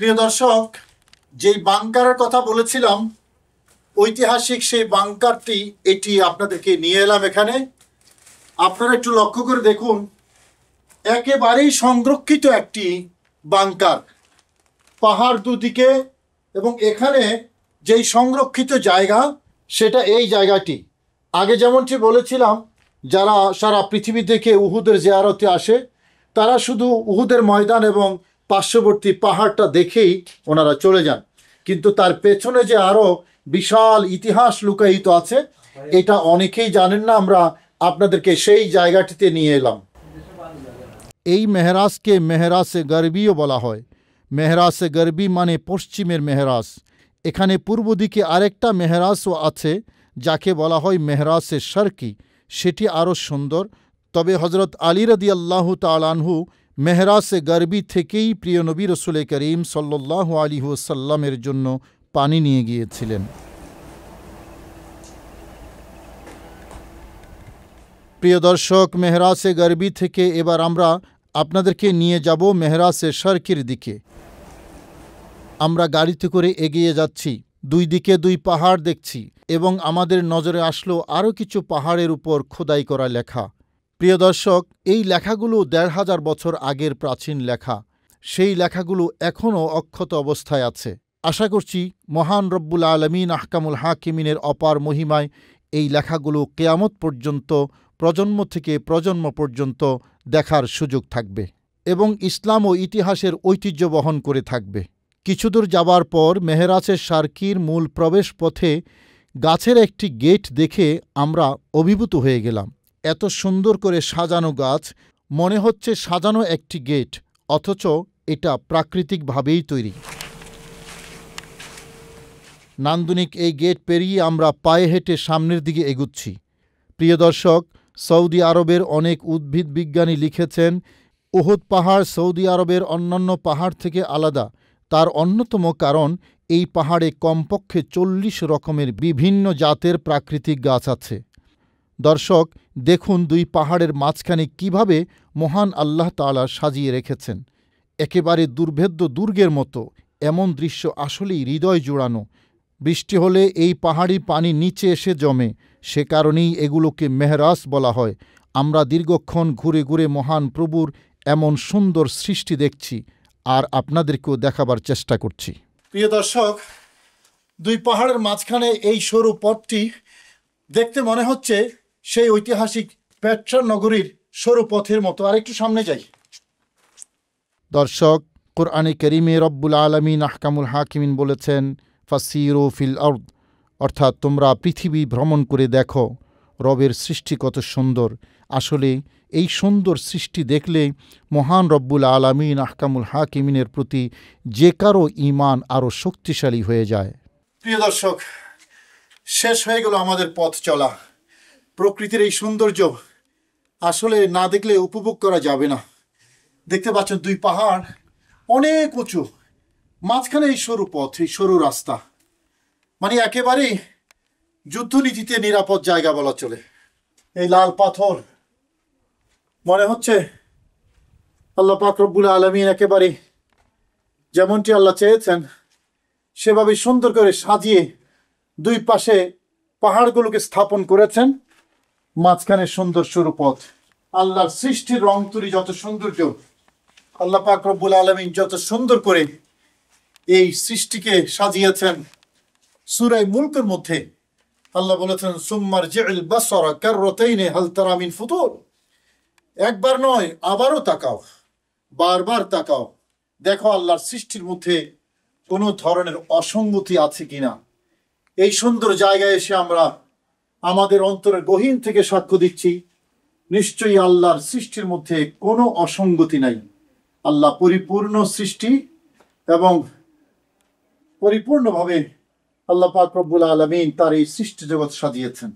প্রিয় দর্শক, যেই বাংকারের কথা বলেছিলাম, ঐতিহাসিক সেই বাংকারটি এটি আপনাদেরকে নিয়ে এলাম এখানে। আপনারা একটু লক্ষ্য করে দেখুন, একেবারেই সংরক্ষিত একটি বাংকার, পাহাড় দুদিকে, এবং এখানে যেই সংরক্ষিত জায়গা সেটা এই জায়গাটি। আগে যেমনটি বলেছিলাম, যারা সারা পৃথিবী থেকে উহুদের জিয়ারতে আসে তারা শুধু উহুদের ময়দান এবং পার্শ্ববর্তী পাহাড়টা দেখেই ওনারা চলে যান, কিন্তু তার পেছনে যে আরও বিশাল ইতিহাস লুকায়িত আছে এটা অনেকেই জানেন না। আমরা আপনাদেরকে সেই জায়গাটিতে নিয়ে এলাম। এই মেহরাজকে মেহরাজে গরবিও বলা হয়। মেহরাজে গরবি মানে পশ্চিমের মেহরাজ। এখানে পূর্ব দিকে আরেকটা মেহরাজও আছে যাকে বলা হয় মেহরাজে শরকি, সেটি আরও সুন্দর। তবে হজরত আলী রাদিয়াল্লাহু তাআলা আনহু মেহরাজে গরবি থেকেই প্রিয় নবী রসুল করিম সাল্লাল্লাহু আলাইহি ওয়াসাল্লামের জন্য পানি নিয়ে গিয়েছিলেন। প্রিয় দর্শক, মেহরাজে গরবি থেকে এবার আমরা আপনাদেরকে নিয়ে যাব মেহরাজে শরকির দিকে। আমরা গাড়িতে করে এগিয়ে যাচ্ছি, দুই দিকে দুই পাহাড় দেখছি, এবং আমাদের নজরে আসলো আরও কিছু পাহাড়ের উপর খোদাই করা লেখা। প্রিয় দর্শক, এই লেখাগুলো ১৫০০ বছর আগের প্রাচীন লেখা। সেই লেখাগুলো এখনও অক্ষত অবস্থায় আছে। আশা করছি মহান রব্বুল আলমিন আহকামুল হাকিমিনের অপার মহিমায় এই লেখাগুলো কেয়ামত পর্যন্ত, প্রজন্ম থেকে প্রজন্ম পর্যন্ত দেখার সুযোগ থাকবে এবং ইসলাম ও ইতিহাসের ঐতিহ্য বহন করে থাকবে। কিছুদূর যাবার পর মেহরাজে শরকির মূল প্রবেশ পথে গাছের একটি গেট দেখে আমরা অভিভূত হয়ে গেলাম। এত সুন্দর করে সাজানো গাছ, মনে হচ্ছে সাজানো একটি গেট, অথচ এটা প্রাকৃতিকভাবেই তৈরি। নান্দনিক এই গেট পেরিয়ে আমরা পায়ে হেঁটে সামনের দিকে এগুচ্ছি। প্রিয় দর্শক, সৌদি আরবের অনেক উদ্ভিদ বিজ্ঞানী লিখেছেন উহুদ পাহাড় সৌদি আরবের অন্যান্য পাহাড় থেকে আলাদা। তার অন্যতম কারণ এই পাহাড়ে কমপক্ষে ৪০ রকমের বিভিন্ন জাতের প্রাকৃতিক গাছ আছে। দর্শক, দেখুন দুই পাহাড়ের মাঝখানে কিভাবে মহান আল্লাহ তাআলা সাজিয়ে রেখেছেন। একেবারে দুর্ভেদ্য দুর্গের মতো এমন দৃশ্য আসলেই হৃদয় জুড়ানো। বৃষ্টি হলে এই পাহাড়ি পানি নিচে এসে জমে, সে কারণেই এগুলোকে মেহরাজ বলা হয়। আমরা দীর্ঘক্ষণ ঘুরে ঘুরে মহান প্রভুর এমন সুন্দর সৃষ্টি দেখছি আর আপনাদেরকেও দেখাবার চেষ্টা করছি। প্রিয় দর্শক, দুই পাহাড়ের মাঝখানে এই সরু পথটি দেখতে মনে হচ্ছে সেই ঐতিহাসিক পেট্রা নগরীর সরু পথের মতো। আর একটু সামনে যাই। দর্শক, কোরআনে কারীমে রব্বুল আলামিন আহকামুল হাকিমিন বলেছেন ফাসিরু ফিল আরদ, অর্থাৎ তোমরা পৃথিবী ভ্রমণ করে দেখো রবের সৃষ্টি কত সুন্দর। আসলে এই সুন্দর সৃষ্টি দেখলে মহান রব্বুল আলামিন আহকামুল হাকিমিনের প্রতি যে কারো ঈমান আরও শক্তিশালী হয়ে যায়। প্রিয় দর্শক, শেষ হয়ে গেল আমাদের পথ চলা। প্রকৃতির এই সৌন্দর্য আসলে না দেখলে উপভোগ করা যাবে না। দেখতে পাচ্ছেন দুই পাহাড় অনেক উঁচু, মাঝখানে এই সরু পথ, এই সরু রাস্তা, মানে একেবারেই যুদ্ধনীতিতে নিরাপদ জায়গা বলা চলে। এই লাল পাথর, মনে হচ্ছে আল্লাহ পাক রব্বুল আলামিন একেবারে যেমনটি আল্লাহ চেয়েছেন সেভাবে সুন্দর করে সাজিয়ে দুই পাশে পাহাড়গুলোকে স্থাপন করেছেন। মাঝখানে সুন্দর সরু পথ। আল্লাহর সৃষ্টির রং তুলি যত সৌন্দর্য, আল্লাহ পাক রব্বুল আলামিন যত সুন্দর করে এই সৃষ্টিকে সাজিয়েছেন। সূরা মুলকের মধ্যে আল্লাহ বলেছেন সুম্মারজিউল বাসরা কাররাতাইনি হাল তারা মিন ফুতুর। একবার নয়, আবারও তাকাও, বারবার তাকাও, দেখো আল্লাহর সৃষ্টির মধ্যে কোনো ধরনের অসঙ্গতি আছে কিনা। এই সুন্দর জায়গায় এসে আমরা আমাদের অন্তরের গহীন থেকে সাক্ষ্য দিচ্ছি, নিশ্চয়ই আল্লাহর সৃষ্টির মধ্যে কোনো অসঙ্গতি নাই। আল্লাহ পরিপূর্ণ সৃষ্টি এবং পরিপূর্ণভাবে আল্লাহ পাক রব্বুল আলামিন তার এই সৃষ্টি জগৎ সাজিয়েছেন।